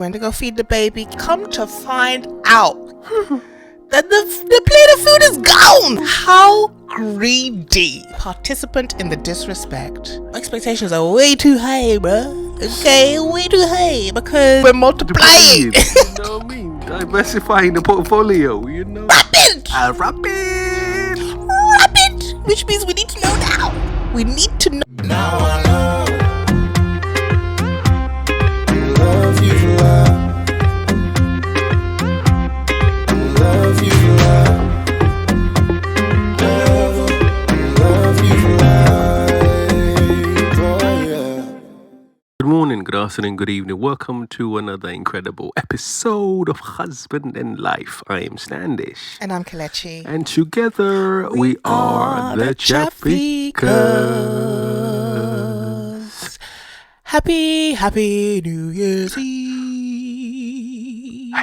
Went to go feed the baby. Come to find out that the plate of food is gone. How greedy. Participant in the disrespect. Expectations are way too high, bro. Okay, way too high because we're multiplying. You know what I mean? Diversifying the portfolio, you know. Rapid! Rapid! Which means we need to know now. We need to know. Now I know. Love you for love. Love you for love. Love you for life. Oh, yeah. Good morning, good afternoon, good evening. Welcome to another incredible episode of Husband and Life. I am Standish. And I'm Kelechi. And together we are the Traffickers. Happy New Year's Eve.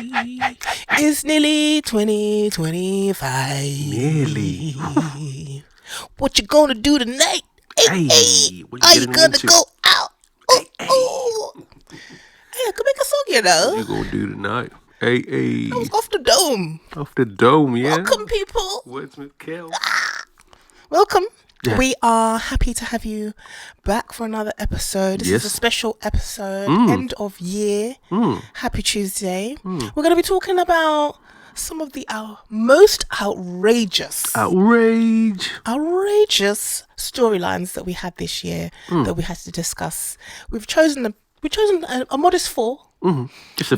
It's nearly 2025. Nearly. What you gonna do tonight? Hey, what are you getting gonna into? go out? Hey. Hey, I could make a song, you know. What you gonna do tonight? Hey. I was off the dome. Off the dome, yeah. Welcome, people. Wordsmith Kel. Welcome. Yeah. We are happy to have you back for another episode. This is a special episode, end of year. Happy Tuesday. We're going to be talking about some of our most outrageous storylines that we had this year that we had to discuss. We've chosen a modest four,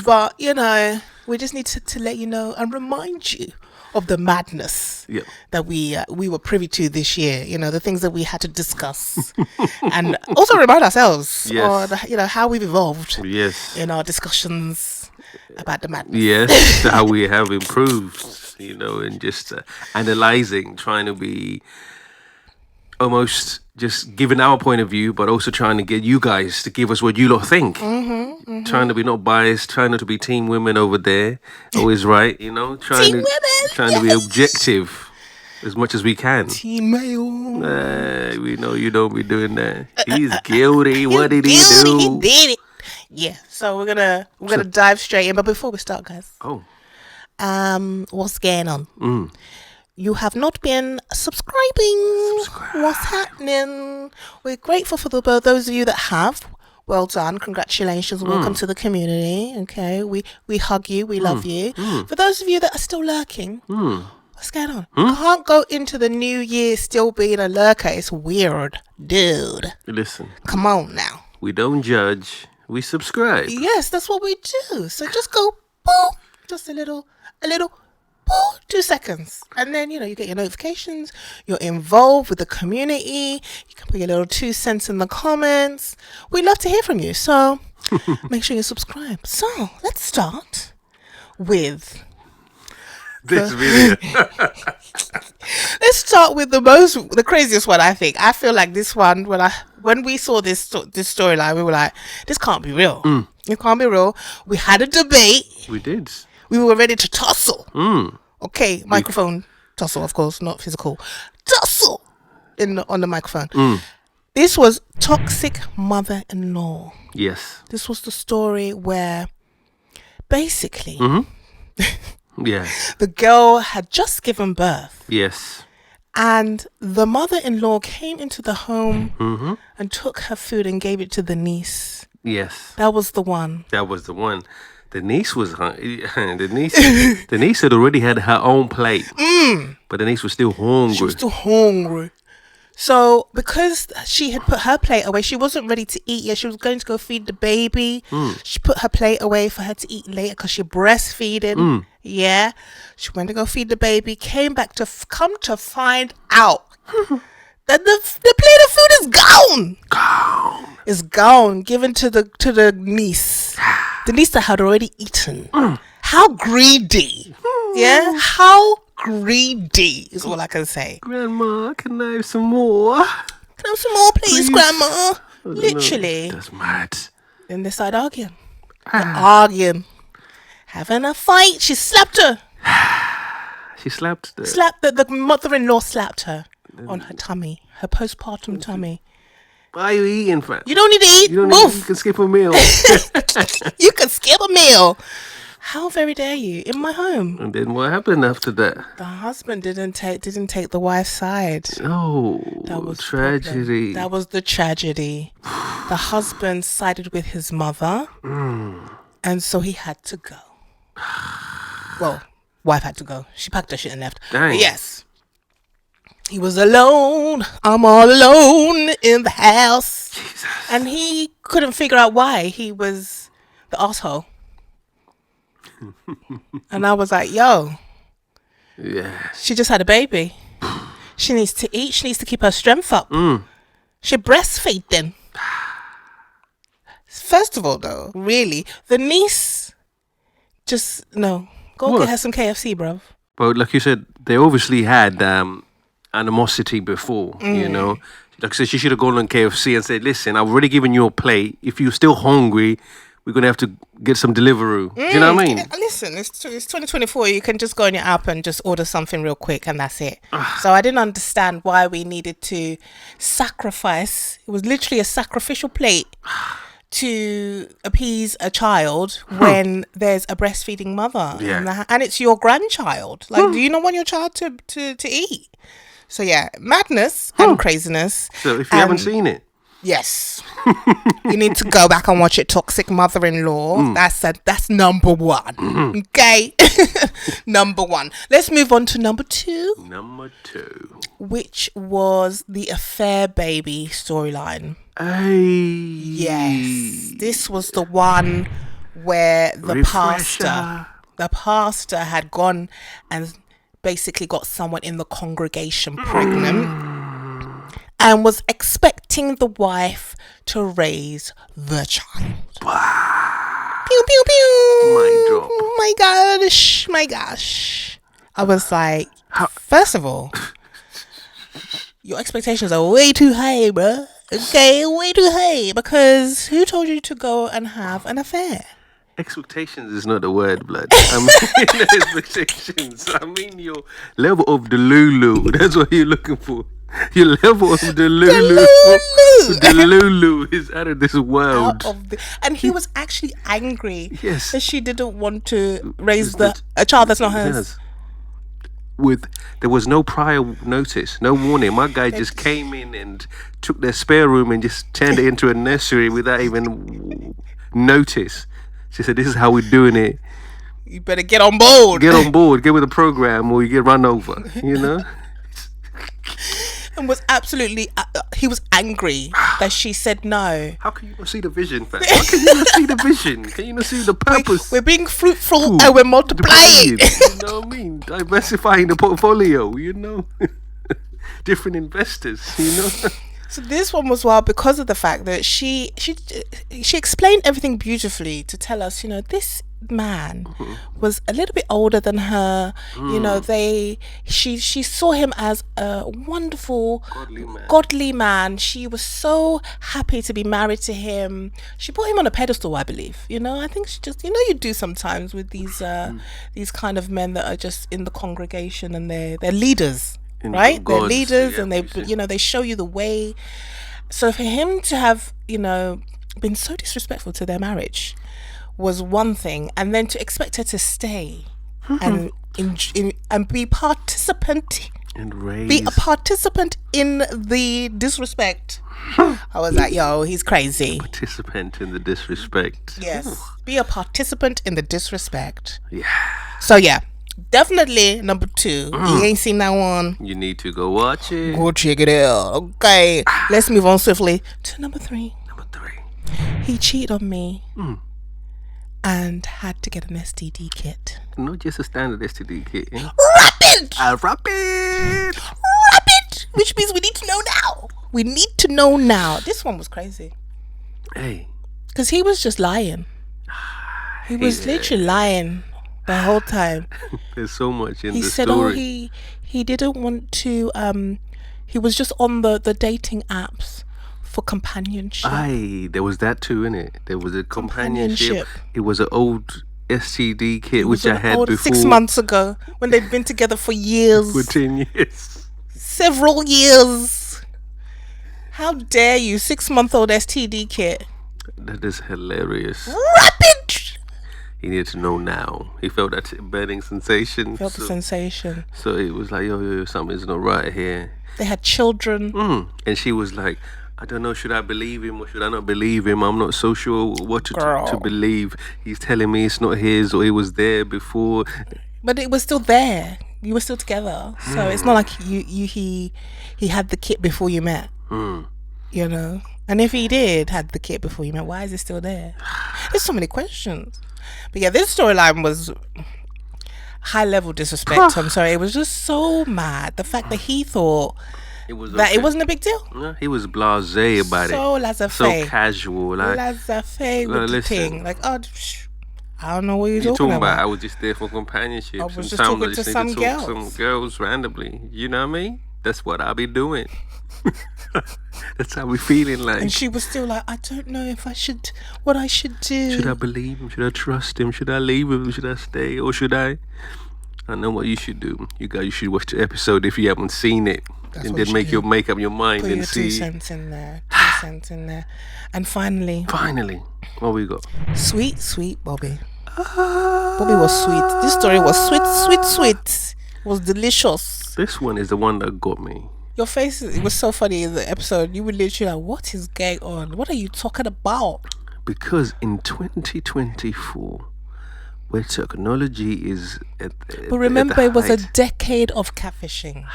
but you know, we just need to let you know and remind you of the madness that we were privy to this year. You know, the things that we had to discuss, and also remind ourselves on how we've evolved in our discussions about the madness. Yes, how we have improved, you know, and just analyzing, trying to be almost just giving our point of view, but also trying to get you guys to give us what you lot think. Trying to be not biased, trying not to be team women over there, always right, you know, trying to be objective as much as we can. Team male. We know you don't be doing that. He's guilty. What did he do? He did it. Yeah. So we're gonna dive straight in. But before we start, guys. What's going on? You have not been subscribing. What's happening? We're grateful for those of you that have. Well done. Congratulations. Welcome to the community. Okay. We hug you. We love you. For those of you that are still lurking, what's going on? Can't go into the new year still being a lurker. It's weird. Dude. Listen. Come on now. We don't judge. We subscribe. Yes, that's what we do. So just go, boom. Just a little, boom, 2 seconds. And then, you get your notifications. You're involved with the community. You can put your little 2 cents in the comments. We'd love to hear from you. So make sure you subscribe. So let's start with this video. Let's start with the craziest one, I think. I feel like this one, when we saw this storyline, we were like, this can't be real. It can't be real. We had a debate. We did. We were ready to tussle. Okay, microphone tussle, of course, not physical. Tussle on the microphone. This was toxic mother-in-law. Yes. This was the story where basically the girl had just given birth. Yes. And the mother-in-law came into the home and took her food and gave it to the niece. Yes. That was the one. The niece was the niece had already had her own plate, but the niece was still hungry. She was still hungry. So because she had put her plate away, she wasn't ready to eat yet. She was going to go feed the baby. She put her plate away for her to eat later because she breastfeeding. Yeah, she went to go feed the baby. Came back to come to find out that the plate of food is gone. It's gone. Given to the niece. The niece that had already eaten. How greedy. Yeah? How greedy is all I can say. Grandma, can I have some more? Can I have some more, please, Grandma? Literally. That's mad. Then they started arguing. Arguing. Having a fight. She slapped her. She slapped the mother-in-law slapped her on her tummy. Her postpartum tummy. Why are you eating, fam? You don't need to eat. You don't Move. you can skip a meal. You can skip a meal. How very dare you in my home? And then what happened after that? The husband didn't take the wife's side. Oh, That was the tragedy. problem. That was the tragedy. The husband sided with his mother, and so he had to go. Well, wife had to go. She packed her shit and left. Dang. But yes, he was alone. I'm all alone in the house, Jesus. and he couldn't figure out why he was the asshole. And I was like, yo, Yeah. she just had a baby. She needs to eat. She needs to keep her strength up. She breastfeeding. First of all, though, really, the niece, just, no. Go What? get her some KFC, bruv. But like you said, they obviously had animosity before, you know. Like I said, she should have gone on KFC and said, listen, I've already given you a plate. If you're still hungry, we're going to have to get some Deliveroo. Do you know what I mean? Listen, it's 2024. You can just go on your app and just order something real quick and that's it. So I didn't understand why we needed to sacrifice. It was literally a sacrificial plate to appease a child when there's a breastfeeding mother. Yeah. And it's your grandchild. Like, do you not want your child to eat? So yeah, madness and craziness. So if you haven't seen it, yes, you need to go back and watch it. Toxic mother-in-law. That's number one. Okay, number one. Let's move on to number two, number 2. which was the affair baby storyline. Hey. Yes, this was the one where the pastor had gone and basically got someone in the congregation pregnant and was expecting the wife to raise the child. Pew, pew, pew. Mic drop. My gosh. I was like, first of all, your expectations are way too high, bruh. Okay, way too high. Because who told you to go and have an affair? Expectations is not the word, blood. I mean, expectations. I mean, your level of delulu. That's what you're looking for. Your level of delulu. Delulu is out of this world. And he was actually angry Yes. that she didn't want to raise a child that's not hers. Yes. There was no prior notice, no warning. My guy just came in and took their spare room and just turned it into a nursery without even notice. She said, "This is how we're doing it. You better get on board. Get on board, get with the program, or you get run over." You know. And was absolutely, he was angry that she said no. How can you not see the vision, fam? How can you not see the vision? Can you not see the purpose? We're being fruitful and we're multiplying. You know what I mean? Diversifying the portfolio, you know? Different investors, you know? So this one was wild because of the fact that she explained everything beautifully to tell us, you know, this man was a little bit older than her. You know, she saw him as a wonderful, godly man. She was so happy to be married to him. She put him on a pedestal, I believe. You know, I think she just, you know, you do sometimes with these kind of men that are just in the congregation and they're leaders. Right, they're leaders, and they, you know, they show you the way. So for him to have, you know, been so disrespectful to their marriage was one thing, and then to expect her to stay and be participant be a participant in the disrespect. I was like, yo, he's crazy. Participant in the disrespect. Yes, be a participant in the disrespect. Yeah. So yeah, definitely number 2. You ain't seen that one? You need to go watch it. Go check it out. Okay, let's move on swiftly to number 3. Number 3. He cheated on me and had to get an STD kit. Not just a standard STD kit. Eh? Rapid! Rapid! Rapid! Which means we need to know now. We need to know now. This one was crazy. Hey. Because he was just lying. He was literally lying the whole time. There's so much in He the said, story. he didn't want to, he was just on the dating apps for companionship. Aye, there was that too, innit? There was a companionship. Companionship. It was an old STD kit which I had before. 6 months ago, when they'd been together for years. For 10 years. Several years. How dare you? 6-month-old STD kit. That is hilarious. Rapid. He needed to know now. He felt that burning sensation. Felt the sensation. So it was like, yo, something's not right here. They had children. And she was like, I don't know, should I believe him or should I not believe him? I'm not so sure what to believe. He's telling me it's not his or he was there before. But it was still there. You were still together. So it's not like he had the kit before you met. You know? And if he did had the kit before you met, why is it still there? There's so many questions. But yeah, this storyline was high level disrespect. I'm sorry. It was just so mad. The fact that he thought it wasn't a big deal. Yeah, he was blasé about so it. Laissez-faire. So casual. Like, laissez-faire with the thing. Like, I don't know what you're talking about. I was just there for companionship. I was just talking to some girls. Some girls randomly. You know what I mean? That's what I'll be doing. That's how we feeling like. And she was still like, I don't know if I should, what I should do. Should I believe him? Should I trust him? Should I leave him? Should I stay? Or should I know what you should do. You guys, you should watch the episode if you haven't seen it. And then make up your mind and see. 2 cents in there. 2 cents in there. And finally, what we got? Sweet Bobby. Bobby was sweet. This story was sweet. It was delicious. This one is the one that got me. Your face, it was so funny in the episode. You were literally like, what is going on? What are you talking about? Because in 2024, where technology is but remember, it was a decade of catfishing.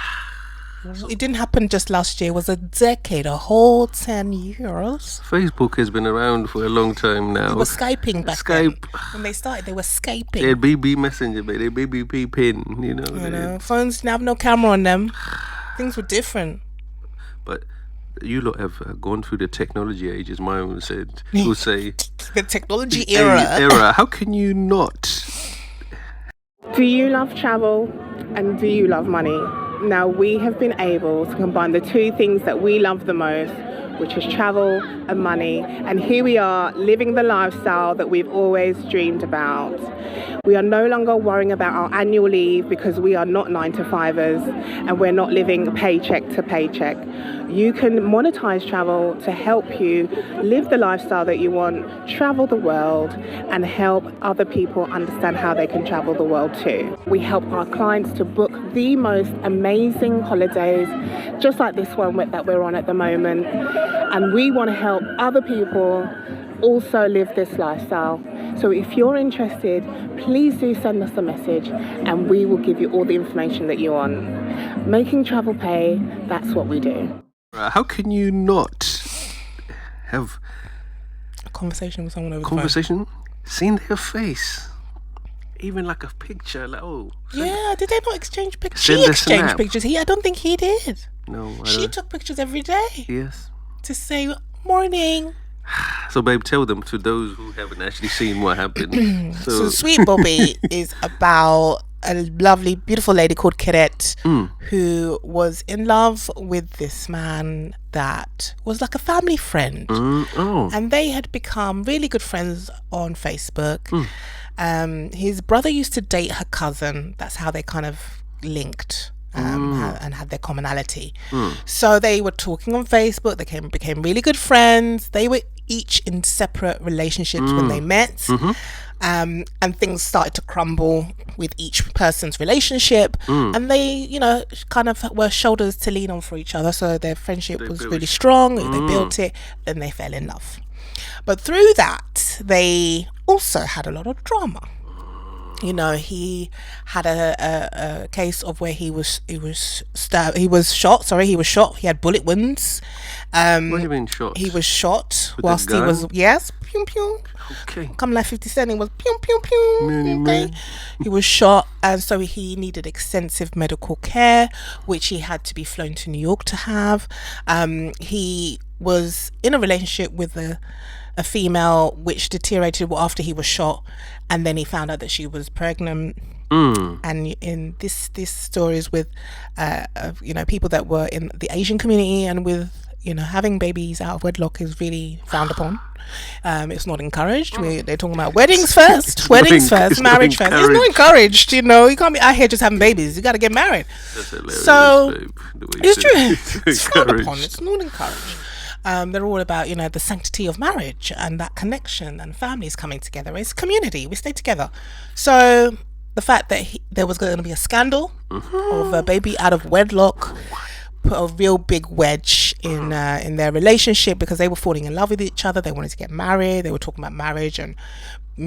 It didn't happen just last year. It was a decade, a whole 10 years. Facebook has been around for a long time now. They were Skyping back then. When they started, they were Skyping. They had BB Messenger, but they BBP pin, you know. Phones didn't have no camera on them. Things were different. But you lot have gone through the technology age, as my own said. Will say the technology era. How can you not? Do you love travel and do you love money? Now we have been able to combine the two things that we love the most, which is travel and money. And here we are living the lifestyle that we've always dreamed about. We are no longer worrying about our annual leave because we are not 9-to-5ers and we're not living paycheck to paycheck. You can monetize travel to help you live the lifestyle that you want, travel the world, and help other people understand how they can travel the world too. We help our clients to book the most amazing holidays, just like this one that we're on at the moment. And we want to help other people also live this lifestyle. So if you're interested, please do send us a message and we will give you all the information that you want. Making travel pay, that's what we do. How can you not have a conversation with someone over the phone? Seeing their face, even like a picture, like yeah, did they not exchange pictures? She exchanged pictures. I don't think he did. No, she took pictures every day. Yes. To say morning. So, babe, tell them, to those who haven't actually seen what happened. So Sweet Bobby is about a lovely, beautiful lady called Kit, who was in love with this man that was like a family friend. And they had become really good friends on Facebook. His brother used to date her cousin. That's how they kind of linked. And had their commonality. So they were talking on Facebook. They became really good friends. They were each in separate relationships when they met. And things started to crumble with each person's relationship. And they, kind of were shoulders to lean on for each other. So their friendship was really strong. They built it. Then they fell in love. But through that, they also had a lot of drama. He had a case of where he was shot. He had bullet wounds. What do you mean shot? He was shot with whilst he was pew pew. Okay. Come like 50 Cent, it was pew pew pew. Okay. He was shot, and so he needed extensive medical care, which he had to be flown to New York to have. He was in a relationship with a female which deteriorated after he was shot, and then he found out that she was pregnant. And in this story is with people that were in the Asian community, and with having babies out of wedlock is really frowned upon. It's not encouraged. They're talking about weddings first, marriage first. It's not encouraged. You can't be out here just having babies. You got to get married. That's hilarious, so babe, it's true. It's frowned upon. It's not encouraged. They're all about, you know, the sanctity of marriage and that connection and families coming together. It's community. We stay together. So the fact that there was going to be a scandal of a baby out of wedlock put a real big wedge in their relationship, because they were falling in love with each other. They wanted to get married. They were talking about marriage and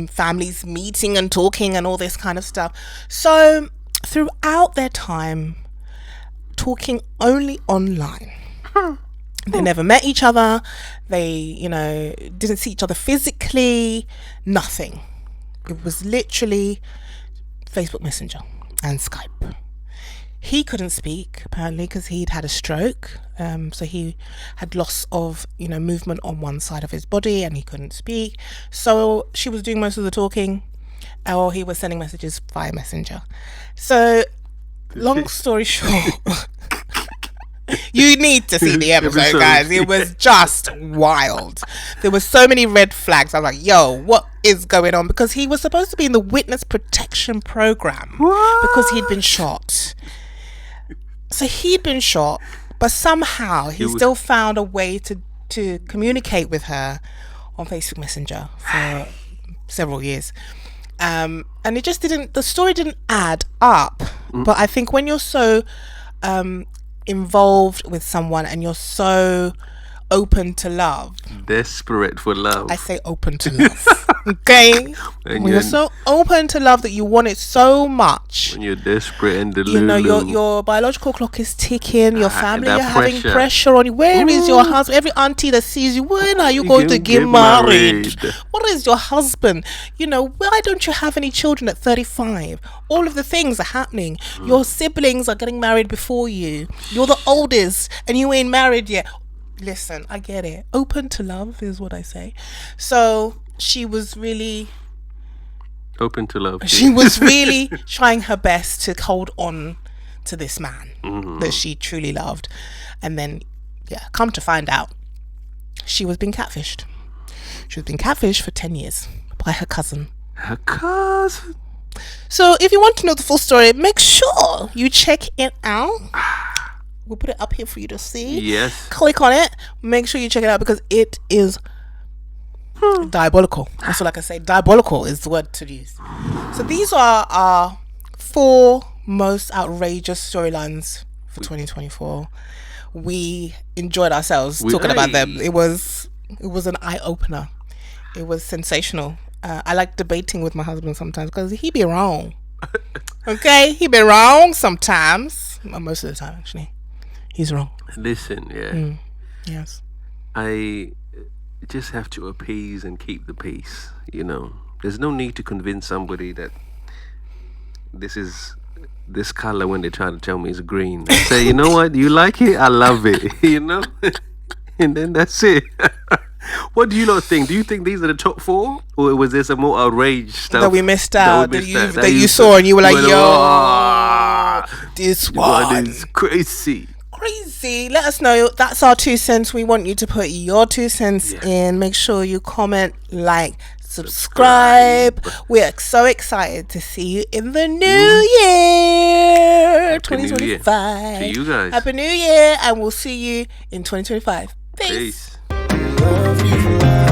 families meeting and talking and all this kind of stuff. So throughout their time talking only online, they never met each other. They, you know, didn't see each other physically. Nothing. It was literally Facebook Messenger and Skype. He couldn't speak, apparently, because he'd had a stroke. So he had loss of, you know, movement on one side of his body, and he couldn't speak. So she was doing most of the talking, or he was sending messages via Messenger. So long story short, you need to see the episode, guys. It was just wild. There were so many red flags. I was like, yo, what is going on? Because he was supposed to be in the witness protection program. What? Because he'd been shot. So he'd been shot, but somehow he still found a way to communicate with her on Facebook Messenger for several years. And it just didn't, the story didn't add up. But I think when you're so involved with someone and you're so open to love, Desperate for love. I say open to love. Okay? When you're so open to love that you want it so much, When you're desperate and delulu. you know, your biological clock is ticking, your family that are having pressure. pressure on you. Where is your husband? Every auntie that sees you, when are you going to get married? What is your husband? You know, why don't you have any children at 35? All of the things are happening. Your siblings are getting married before you. You're the oldest and you ain't married yet. Listen, I get it. Open to love is what I say. So she was really Open to love. she was really trying her best to hold on to this man that she truly loved. And then, yeah, come to find out, she was being catfished. She was being catfished for 10 years by her cousin. Her cousin. So if you want to know the full story, make sure you check it out. We'll put it up here for you to see. Yes. Click on it. Make sure you check it out, because it is diabolical. That's all I can say. Diabolical is the word to use. So these are our 4 most outrageous storylines for 2024. We enjoyed ourselves talking about them. It was an eye opener. It was sensational. I like debating with my husband sometimes, because he be wrong. Okay, he be wrong sometimes. Most of the time, actually, he's wrong. Listen, yeah. Yes. I just have to appease and keep the peace, you know. There's no need to convince somebody that this color when they try to tell me it's green. I say, you know what, you like it? I love it, you know? And then that's it. What do you lot think? Do you think these are the top 4? Or was there some more outrage stuff that we missed out, that you saw and you were like, this one is crazy. Let us know. That's our 2 cents. We want you to put your 2 cents in. Make sure you comment, like, subscribe. We are so excited to see you in the new year, 2025. To you guys. Happy New Year, and we'll see you in 2025. Peace. Peace. Love you for life.